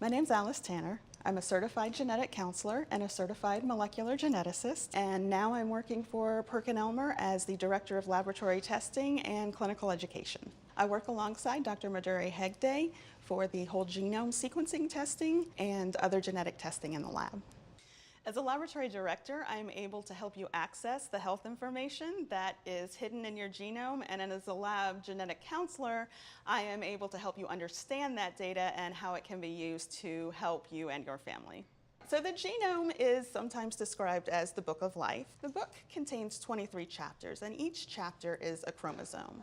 My name's Alice Tanner. I'm a certified genetic counselor and a certified molecular geneticist, and now I'm working for PerkinElmer as the Director of Laboratory Testing and Clinical Education. I work alongside Dr. Madure Hegde for the whole genome sequencing testing and other genetic testing in the lab. As a laboratory director, I'm able to help you access the health information that is hidden in your genome, and as a lab genetic counselor, I am able to help you understand that data and how it can be used to help you and your family. So the genome is sometimes described as the book of life. The book contains 23 chapters, and each chapter is a chromosome.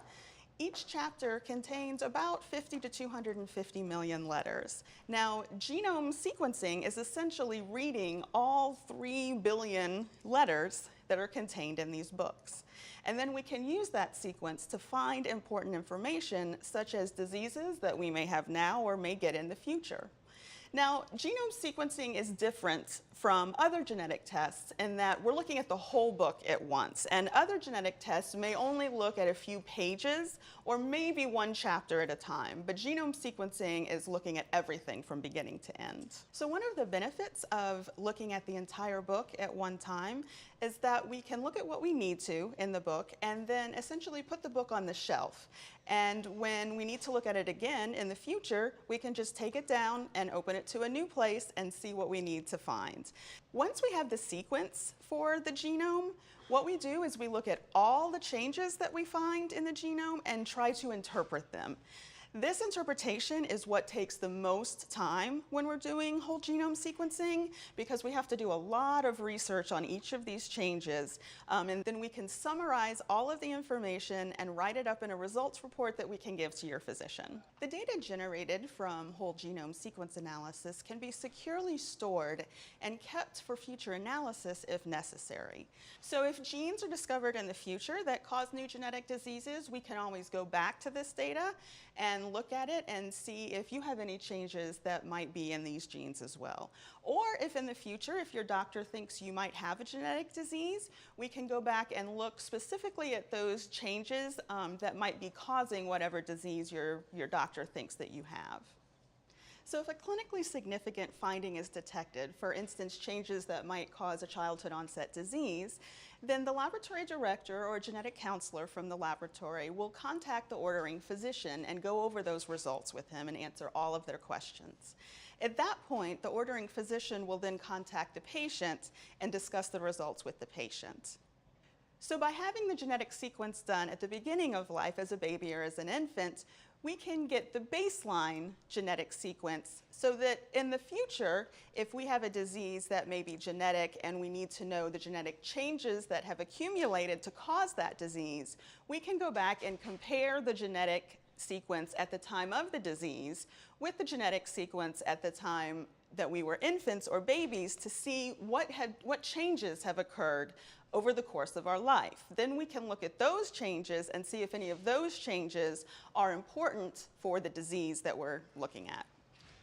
Each chapter contains about 50 to 250 million letters. Now, genome sequencing is essentially reading all 3 billion letters that are contained in these books. And then we can use that sequence to find important information, such as diseases that we may have now or may get in the future. Now, genome sequencing is different from other genetic tests in that we're looking at the whole book at once, and other genetic tests may only look at a few pages or maybe one chapter at a time, but genome sequencing is looking at everything from beginning to end. So one of the benefits of looking at the entire book at one time is that we can look at what we need to in the book and then essentially put the book on the shelf. And when we need to look at it again in the future, we can just take it down and open it to a new place and see what we need to find. Once we have the sequence for the genome, what we do is we look at all the changes that we find in the genome and try to interpret them. This interpretation is what takes the most time when we're doing whole genome sequencing, because we have to do a lot of research on each of these changes, and then we can summarize all of the information and write it up in a results report that we can give to your physician. The data generated from whole genome sequence analysis can be securely stored and kept for future analysis if necessary. So if genes are discovered in the future that cause new genetic diseases, we can always go back to this data and look at it and see if you have any changes that might be in these genes as well. Or if in the future, if your doctor thinks you might have a genetic disease, we can go back and look specifically at those changes that might be causing whatever disease your doctor thinks that you have. So if a clinically significant finding is detected, for instance, changes that might cause a childhood onset disease, then the laboratory director or genetic counselor from the laboratory will contact the ordering physician and go over those results with him and answer all of their questions. At that point, the ordering physician will then contact the patient and discuss the results with the patient. So by having the genetic sequence done at the beginning of life as a baby or as an infant, we can get the baseline genetic sequence so that in the future, if we have a disease that may be genetic and we need to know the genetic changes that have accumulated to cause that disease, we can go back and compare the genetic sequence at the time of the disease with the genetic sequence at the time that we were infants or babies to see what changes have occurred over the course of our life. Then we can look at those changes and see if any of those changes are important for the disease that we're looking at.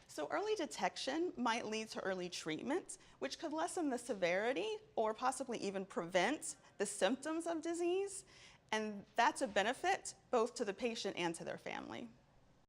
So early detection might lead to early treatment, which could lessen the severity or possibly even prevent the symptoms of disease. And that's a benefit both to the patient and to their family.